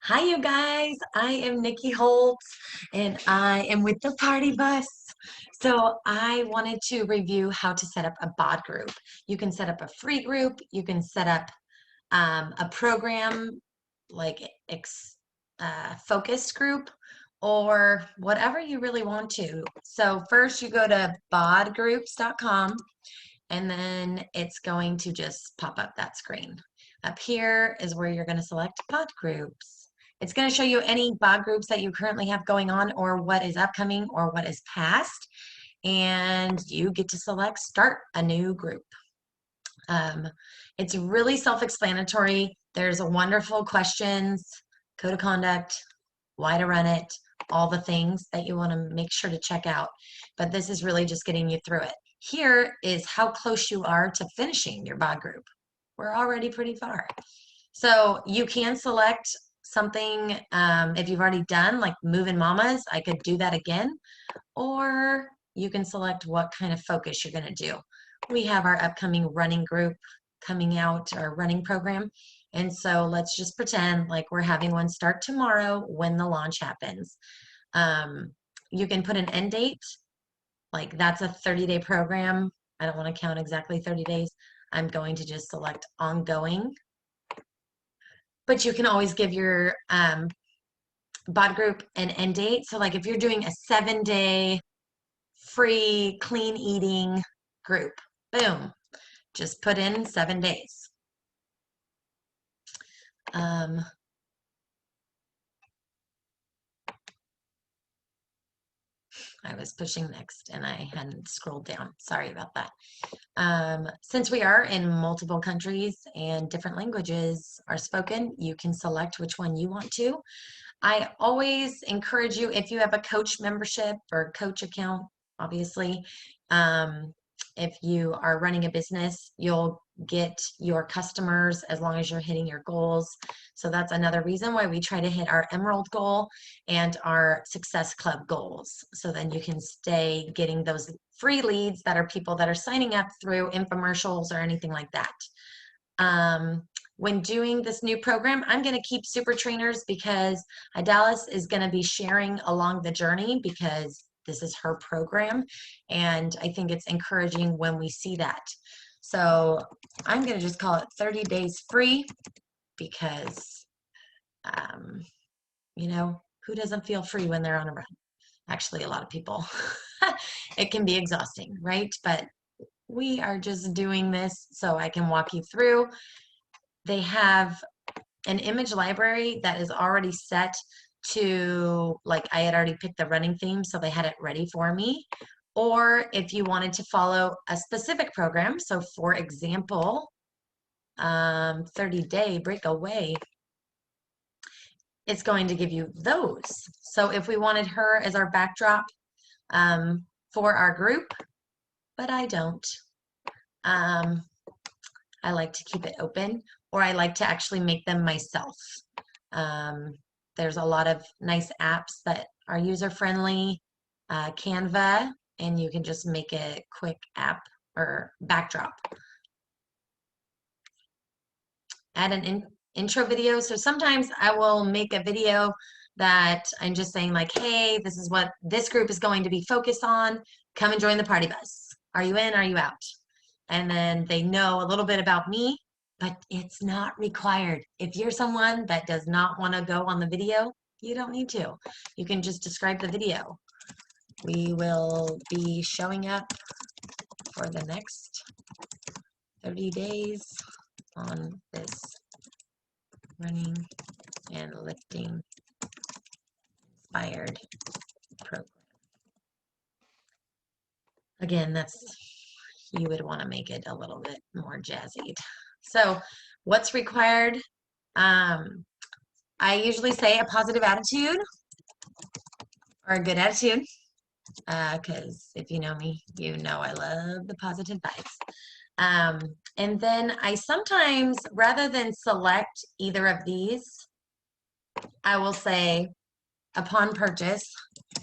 Hi, you guys. I am Nikki Holtz and I am with the party bus. So, I wanted to review how to set up a BOD group. You can set up a free group, you can set up a program like focused group or whatever you really want to. So, first you go to bodgroups.com and then it's going to just pop up that screen. Up here is where you're going to select BOD groups. It's going to show you any BOD groups that you currently have going on or what is upcoming or what is past. And you get to select start a new group. It's really self-explanatory. There's a wonderful questions, code of conduct, why to run it, all the things that you want to make sure to check out. But this is really just getting you through it. Here is how close you are to finishing your BOD group. We're already pretty far. So you can select something if you've already done, like moving mamas, I could do that again. Or you can select what kind of focus you're going to do. We have our upcoming running group coming out, our running program. And so let's just pretend like we're having one start tomorrow when the launch happens. You can put an end date, like that's a 30-day program. I don't want to count exactly 30 days. I'm going to just select ongoing. But you can always give your BOD group an end date. So like if you're doing a 7-day free clean eating group, boom, just put in 7 days. I was pushing next and I hadn't scrolled down. Sorry about that. Since we are in multiple countries and different languages are spoken, you can select which one you want to. I always encourage you, if you have a coach membership or coach account, obviously, if you are running a business, you'll get your customers as long as you're hitting your goals. So that's another reason why we try to hit our Emerald goal and our Success Club goals. So then you can stay getting those free leads that are people that are signing up through infomercials or anything like that. When doing this new program, I'm going to keep super trainers because Idalis is going to be sharing along the journey because this is her program. And I think it's encouraging when we see that. So I'm going to just call it 30 days free because, you know, who doesn't feel free when they're on a run? Actually, a lot of people. It can be exhausting, right? But we are just doing this so I can walk you through. They have an image library that is already set to, like, I had already picked the running theme, so they had it ready for me. Or if you wanted to follow a specific program, so for example, 30-day breakaway, it's going to give you those. So if we wanted her as our backdrop for our group, but I don't. I like to keep it open, or I like to actually make them myself. There's a lot of nice apps that are user-friendly, Canva, and you can just make a quick app or backdrop. Add an intro video. So sometimes I will make a video that I'm just saying like, hey, this is what this group is going to be focused on. Come and join the party bus. Are you in? Are you out? And then they know a little bit about me, but it's not required. If you're someone that does not want to go on the video, you don't need to. You can just describe the video. We will be showing up for the next 30 days on this running and lifting inspired program. Again, you would want to make it a little bit more jazzy. So what's required? I usually say a positive attitude or a good attitude, because if you know me, you know I love the positive vibes. And then I sometimes, rather than select either of these, I will say upon purchase,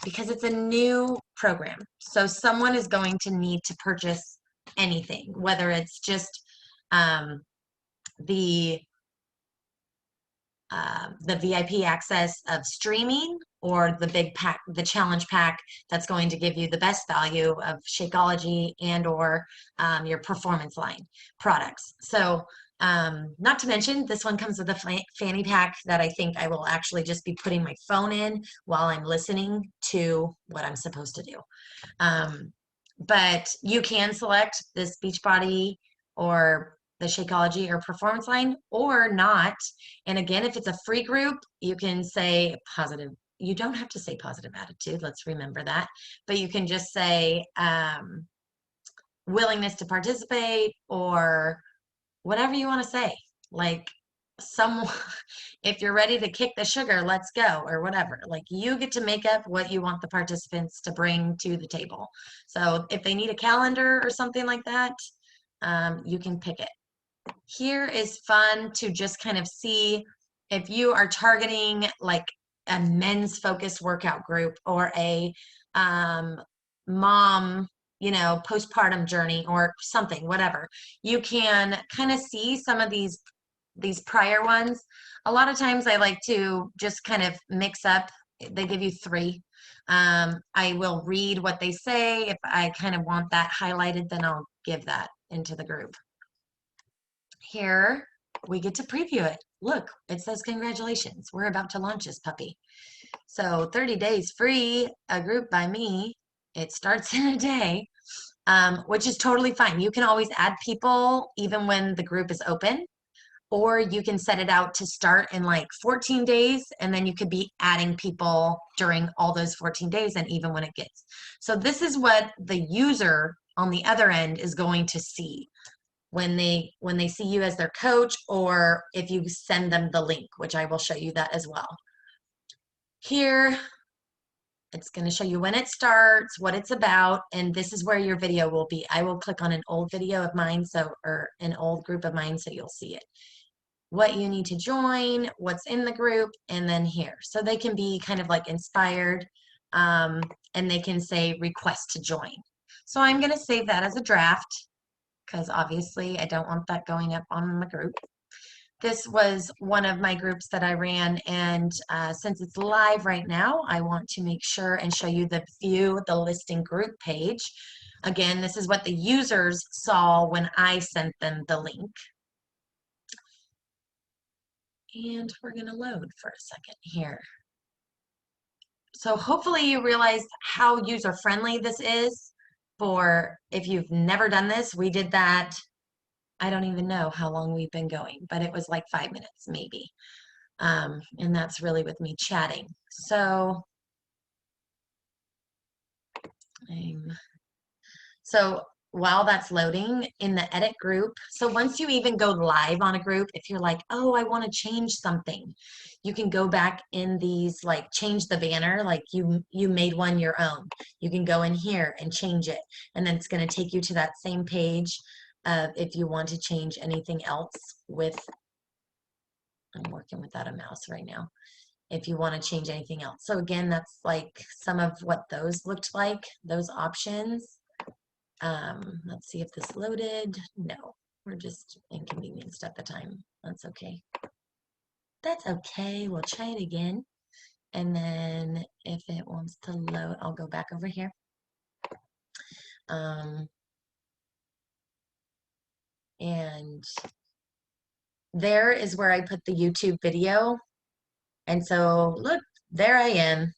because it's a new program. So someone is going to need to purchase anything, whether it's just the the VIP access of streaming, or the big pack, the challenge pack that's going to give you the best value of Shakeology and or your performance line products. So not to mention, this one comes with a fanny pack that I think I will actually just be putting my phone in while I'm listening to what I'm supposed to do. But you can select this Beachbody or the Shakeology or performance line or not. And again, if it's a free group, you can say positive. You don't have to say positive attitude. Let's remember that. But you can just say willingness to participate or whatever you want to say. Like if you're ready to kick the sugar, let's go, or whatever. Like, you get to make up what you want the participants to bring to the table. So if they need a calendar or something like that, you can pick it. Here is fun to just kind of see if you are targeting like a men's focused workout group or a mom, postpartum journey or something, whatever. You can kind of see some of these prior ones. A lot of times I like to just kind of mix up. They give you 3. I will read what they say. If I kind of want that highlighted, then I'll give that into the group. Here we get to preview it. Look, it says congratulations. We're about to launch this puppy. So 30 days free, a group by me. It starts in a day, which is totally fine. You can always add people even when the group is open, or you can set it out to start in like 14 days, and then you could be adding people during all those 14 days and even when it gets. So this is what the user on the other end is going to see when they see you as their coach, or if you send them the link, which I will show you that as well. Here, it's going to show you when it starts, what it's about, and this is where your video will be. I will click on an old video of mine, or an old group of mine, so you'll see it. What you need to join, what's in the group, and then here. So they can be kind of like inspired, and they can say request to join. So I'm going to save that as a draft, because obviously I don't want that going up on the group. This was one of my groups that I ran, and since it's live right now, I want to make sure and show you the listing group page. Again, this is what the users saw when I sent them the link. And we're going to load for a second here. So hopefully you realize how user-friendly this is. For if you've never done this, we did that. I don't even know how long we've been going, but it was like 5 minutes maybe. And that's really with me chatting. So, while that's loading in the edit group, so once you even go live on a group, if you're like, oh, I want to change something, you can go back in these, like change the banner, like you made one your own. You can go in here and change it, and then it's going to take you to that same page if you want to change anything else with, I'm working without a mouse right now, if you want to change anything else. So again, that's like some of what those looked like, those options. Let's see if this loaded. No, we're just inconvenienced at the time. That's okay. That's okay. We'll try it again. And then if it wants to load, I'll go back over here. And there is where I put the YouTube video. And so look, there I am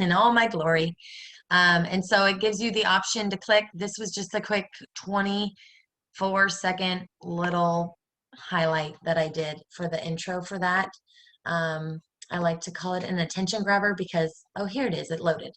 in all my glory. And so it gives you the option to click. This was just a quick 24-second little highlight that I did for the intro for that. I like to call it an attention grabber because, oh, here it is, it loaded.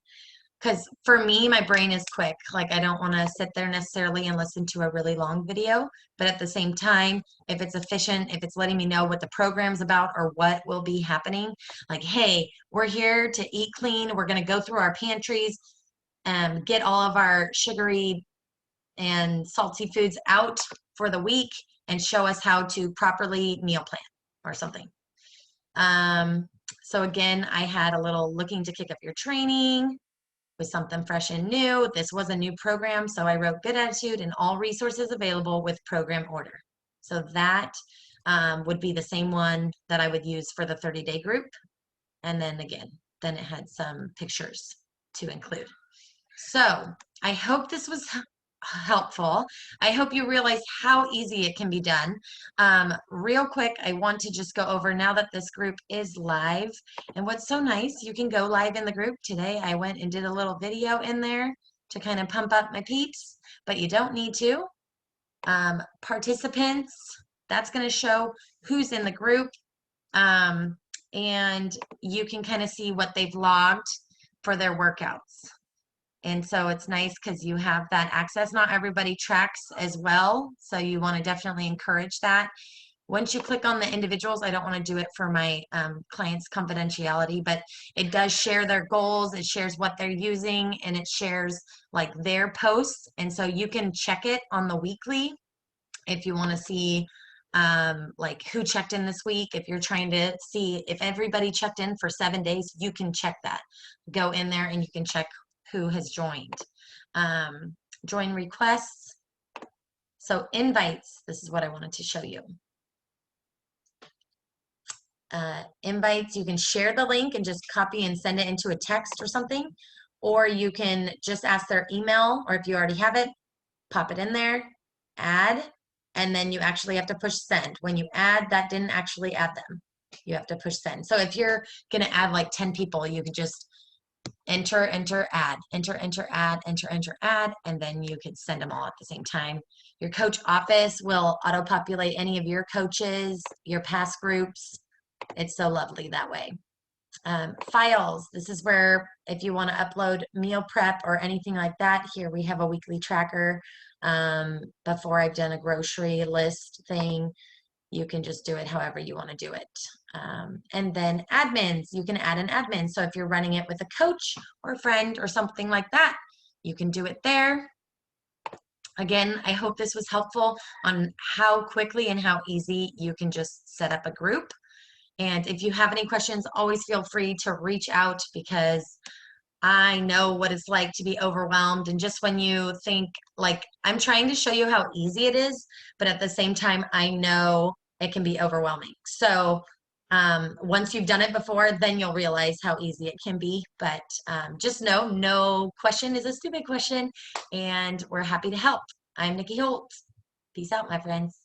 Because for me, my brain is quick. Like, I don't want to sit there necessarily and listen to a really long video. But at the same time, if it's efficient, if it's letting me know what the program's about or what will be happening, like, hey, we're here to eat clean. We're going to go through our pantries and get all of our sugary and salty foods out for the week and show us how to properly meal plan or something. So again, I had a little looking to kick up your training with something fresh and new. This was a new program, so I wrote good attitude and all resources available with program order. So that would be the same one that I would use for the 30-day group. And then again, then it had some pictures to include. So I hope this was helpful. I hope you realize how easy it can be done. Real quick, I want to just go over now that this group is live. And what's so nice, you can go live in the group. Today I went and did a little video in there to kind of pump up my peeps, but you don't need to. Participants, that's going to show who's in the group. And you can kind of see what they've logged for their workouts. And so it's nice because you have that access. Not everybody tracks as well, so you want to definitely encourage that. Once you click on the individuals, I don't want to do it for my clients' confidentiality, but it does share their goals, it shares what they're using, and it shares like their posts. And so you can check it on the weekly if you want to see like who checked in this week. If you're trying to see if everybody checked in for 7 days, you can check that. Go in there and you can check who has joined. Join requests. So invites, this is what I wanted to show you. Invites, you can share the link and just copy and send it into a text or something, or you can just ask their email, or if you already have it, pop it in there, add, and then you actually have to push send. When you add, that didn't actually add them. You have to push send. So if you're gonna add like 10 people, you can just enter, add, enter, add, and then you could send them all at the same time. Your coach office will auto-populate any of your coaches, your past groups. It's so lovely that way. Files, this is where if you want to upload meal prep or anything like that, here we have a weekly tracker. Before I've done a grocery list thing, you can just do it however you want to do it. And then admins, you can add an admin. So if you're running it with a coach or a friend or something like that, you can do it there. Again, I hope this was helpful on how quickly and how easy you can just set up a group. And if you have any questions, always feel free to reach out, because I know what it's like to be overwhelmed. And just when you think, like, I'm trying to show you how easy it is, but at the same time, I know it can be overwhelming. So once you've done it before, then you'll realize how easy it can be. But just know, no question is a stupid question, and we're happy to help. I'm Nikki Holt. Peace out, my friends.